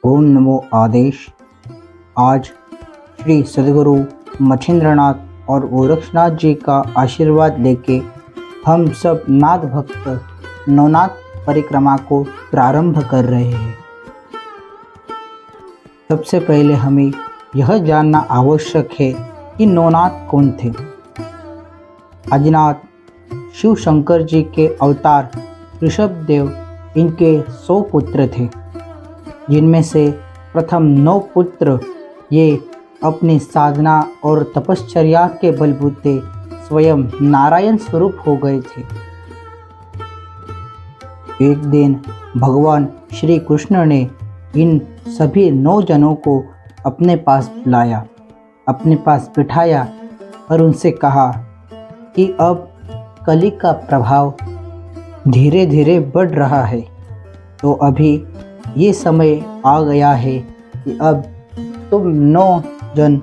ओम नमो आदेश। आज श्री सद्गुरु मच्छिंद्रनाथ और गोरक्षनाथ जी का आशीर्वाद लेके हम सब नाथ भक्त नवनाथ परिक्रमा को प्रारंभ कर रहे हैं। सबसे पहले हमें यह जानना आवश्यक है कि नवनाथ कौन थे। आदिनाथ शिव शंकर जी के अवतार ऋषभदेव इनके 100 पुत्र थे, जिनमें से प्रथम 9 पुत्र ये अपनी साधना और तपश्चर्या के बलबूते स्वयं नारायण स्वरूप हो गए थे। एक दिन भगवान श्री कृष्ण ने इन सभी 9 जनों को अपने पास बुलाया, अपने पास बिठाया और उनसे कहा कि अब कली का प्रभाव धीरे धीरे बढ़ रहा है, तो अभी ये समय आ गया है कि अब तुम 9 जन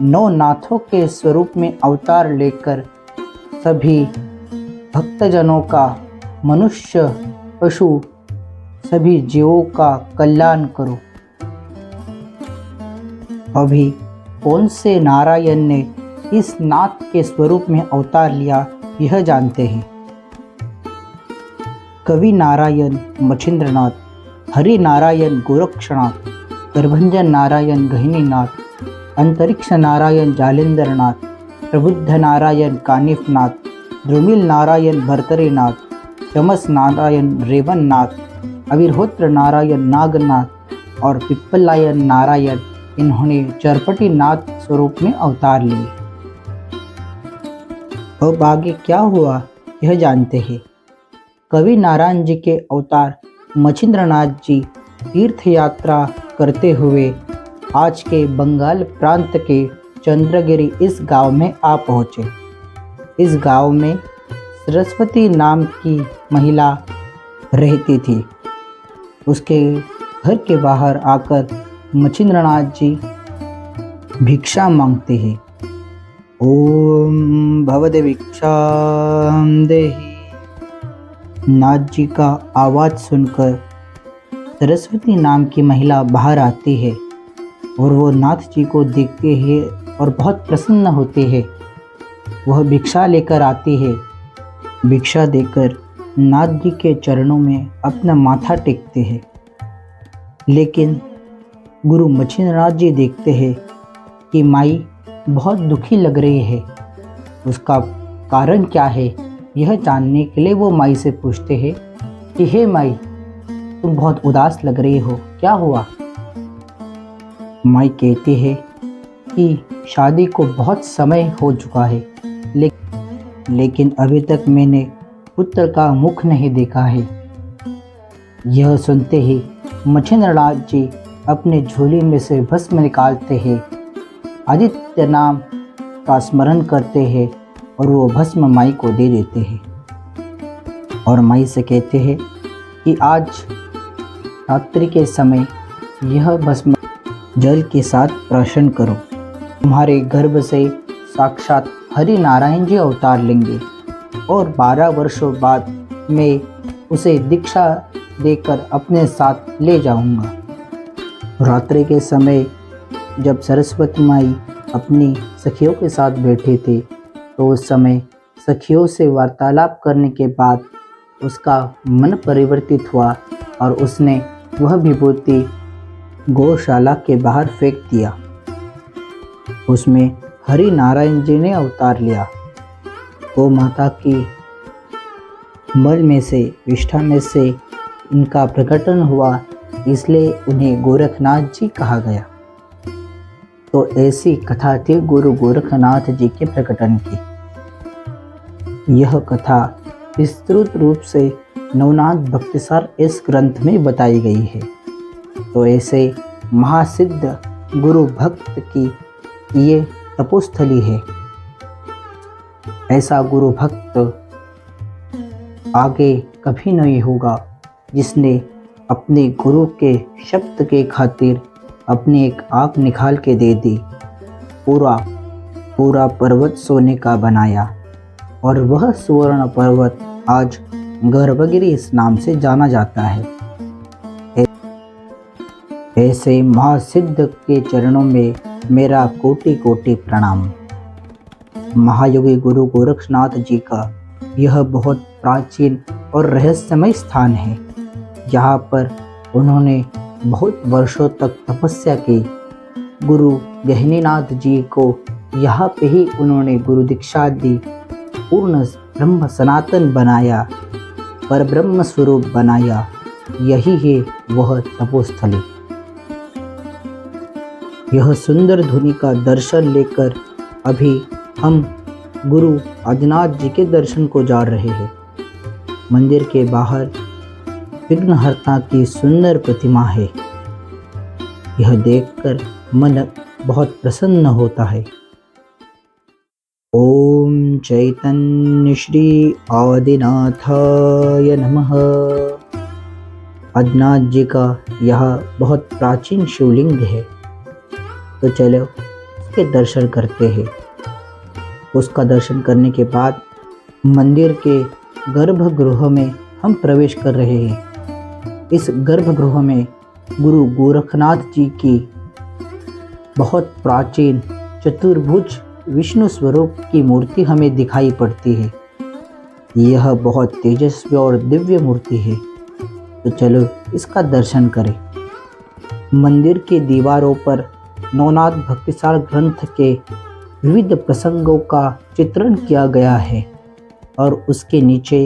9 नाथों के स्वरूप में अवतार लेकर सभी भक्तजनों का, मनुष्य पशु सभी जीवों का कल्याण करो। अभी कौन से नारायण ने इस नाथ के स्वरूप में अवतार लिया, यह जानते हैं। कवि नारायण मच्छिंद्रनाथ, हरि नारायण गोरक्षनाथ, गर्भंजन नारायण गहिनीनाथ, अंतरिक्ष नारायण जालेंद्रनाथ, प्रबुद्ध नारायण कानिफनाथ, द्रुमिल नारायण भर्तरीनाथ, चमस नारायण रेवननाथ, अविर्होत्र नारायण नागनाथ और पिप्पलायन नारायण, इन्होंने चरपटी नाथ स्वरूप में अवतार लिए। अब आगे क्या हुआ यह जानते हैं। कवि नारायण जी के अवतार मच्छिंद्रनाथ जी तीर्थ यात्रा करते हुए आज के बंगाल प्रांत के चंद्रगिरी इस गांव में आ पहुँचे। इस गांव में सरस्वती नाम की महिला रहती थी। उसके घर के बाहर आकर मच्छिंद्रनाथ जी भिक्षा मांगते हैं। ओम भवदे भिक्षाम देहि। नाथ जी का आवाज़ सुनकर सरस्वती नाम की महिला बाहर आती है और वो नाथ जी को देखते हैं और बहुत प्रसन्न होते हैं। वह भिक्षा लेकर आती है। भिक्षा देकर नाथ जी के चरणों में अपना माथा टेकते हैं। लेकिन गुरु मच्छिंद्रनाथ जी देखते हैं कि माई बहुत दुखी लग रही है। उसका कारण क्या है, यह जानने के लिए वो माई से पूछते हैं कि हे माई, तुम बहुत उदास लग रही हो, क्या हुआ। माई कहती है कि शादी को बहुत समय हो चुका है, लेकिन अभी तक मैंने पुत्र का मुख नहीं देखा है। यह सुनते ही मच्छिंद्रनाथ जी अपने झोली में से भस्म निकालते हैं, आदित्य नाम का स्मरण करते हैं और वो भस्म माई को दे देते हैं और माई से कहते हैं कि आज रात्रि के समय यह भस्म जल के साथ प्राशन करो। तुम्हारे गर्भ से साक्षात हरि नारायण जी अवतार लेंगे और 12 वर्षों बाद मैं उसे दीक्षा देकर अपने साथ ले जाऊंगा। रात्रि के समय जब सरस्वती माई अपनी सखियों के साथ बैठे थे, तो उस समय सखियों से वार्तालाप करने के बाद उसका मन परिवर्तित हुआ और उसने वह विभूति गौशाला के बाहर फेंक दिया। उसमें हरि नारायण जी ने अवतार लिया। गौ माता की मल में से, विष्ठा में से इनका प्रकटन हुआ, इसलिए उन्हें गोरखनाथ जी कहा गया। तो ऐसी कथा थी गुरु गोरखनाथ जी के प्रकटन की। यह कथा विस्तृत रूप से नवनाथ भक्तिसार इस ग्रंथ में बताई गई है। तो ऐसे महासिद्ध गुरु भक्त की ये तपोस्थली है। ऐसा गुरु भक्त आगे कभी नहीं होगा जिसने अपने गुरु के शब्द के खातिर अपनी एक आँख निकाल के दे दी। पूरा पर्वत सोने का बनाया और वह सुवर्ण पर्वत आज गर्भगिरी इस नाम से जाना जाता है। ऐसे महासिद्ध के चरणों में मेरा कोटि कोटि प्रणाम। महायोगी गुरु गोरक्षनाथ जी का यह बहुत प्राचीन और रहस्यमय स्थान है। यहाँ पर उन्होंने बहुत वर्षों तक तपस्या की। गुरु गहनीनाथ जी को यहाँ पे ही उन्होंने गुरु दीक्षा दी, पूर्ण ब्रह्म सनातन बनाया, पर ब्रह्म स्वरूप बनाया। यही है वह तपोस्थली। यह सुंदर धुनी का दर्शन लेकर अभी हम गुरु आदिनाथ जी के दर्शन को जा रहे हैं। मंदिर के बाहर विघ्नहर्ता की सुंदर प्रतिमा है। यह देखकर मन बहुत प्रसन्न होता है। ओम चैतन्य श्री आदिनाथाय नमः। आदिनाथ जी का यह बहुत प्राचीन शिवलिंग है, तो चलो उसके दर्शन करते हैं। उसका दर्शन करने के बाद मंदिर के गर्भगृह में हम प्रवेश कर रहे हैं। इस गर्भगृह में गुरु गोरखनाथ जी की बहुत प्राचीन चतुर्भुज विष्णु स्वरूप की मूर्ति हमें दिखाई पड़ती है। यह बहुत तेजस्वी और दिव्य मूर्ति है, तो चलो इसका दर्शन करें। मंदिर की दीवारों पर नवनाथ भक्तिसार ग्रंथ के विविध प्रसंगों का चित्रण किया गया है और उसके नीचे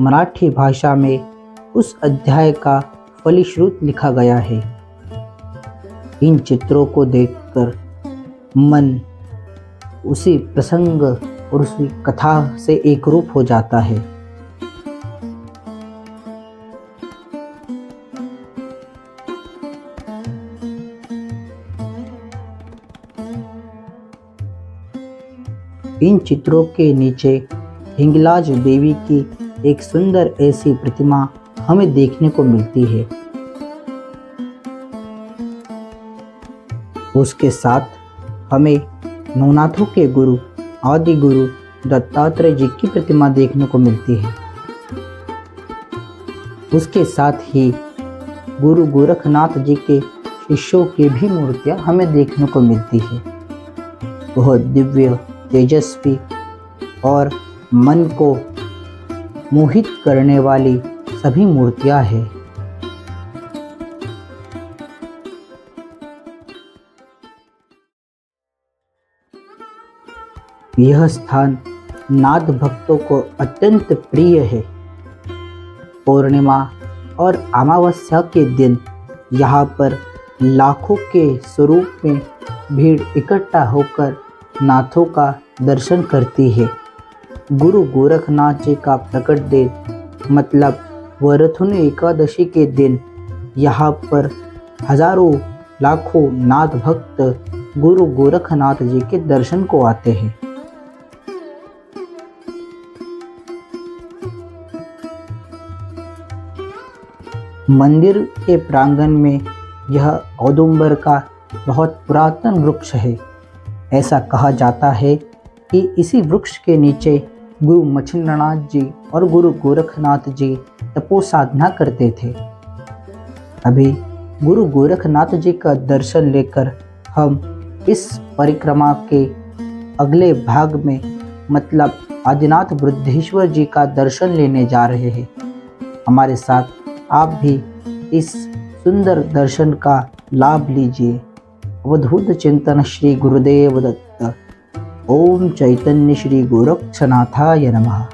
मराठी भाषा में उस अध्याय का फलिश्रुत लिखा गया है। इन चित्रों को देखकर मन उसी प्रसंग और उसी कथा से एकरूप हो जाता है। इन चित्रों के नीचे हिंगलाज देवी की एक सुंदर ऐसी प्रतिमा हमें देखने को मिलती है। उसके साथ हमें नवनाथों के गुरु आदि गुरु दत्तात्रेय जी की प्रतिमा देखने को मिलती है। उसके साथ ही गुरु गोरखनाथ जी के शिष्यों की भी मूर्तियां हमें देखने को मिलती है। वह दिव्य, तेजस्वी और मन को मोहित करने वाली सभी मूर्तियां हैं। यह स्थान नाथ भक्तों को अत्यंत प्रिय है। पूर्णिमा और अमावस्या के दिन यहाँ पर लाखों के स्वरूप में भीड़ इकट्ठा होकर नाथों का दर्शन करती है। गुरु गोरखनाथ जी का प्रकट दिन मतलब वरथुन एकादशी के दिन यहाँ पर हजारों लाखों नाथ भक्त गुरु गोरखनाथ जी के दर्शन को आते हैं। मंदिर के प्रांगण में यह औदुंबर का बहुत पुरातन वृक्ष है। ऐसा कहा जाता है कि इसी वृक्ष के नीचे गुरु मच्छिंद्रनाथ जी और गुरु गोरखनाथ जी तपो साधना करते थे। अभी गुरु गोरखनाथ जी का दर्शन लेकर हम इस परिक्रमा के अगले भाग में मतलब आदिनाथ बुद्धेश्वर जी का दर्शन लेने जा रहे हैं। हमारे साथ आप भी इस सुंदर दर्शन का लाभ लीजिए। अवधूत चिंतन श्री गुरुदेव दत्त। ओम चैतन्य श्री गोरक्षनाथाय नमः।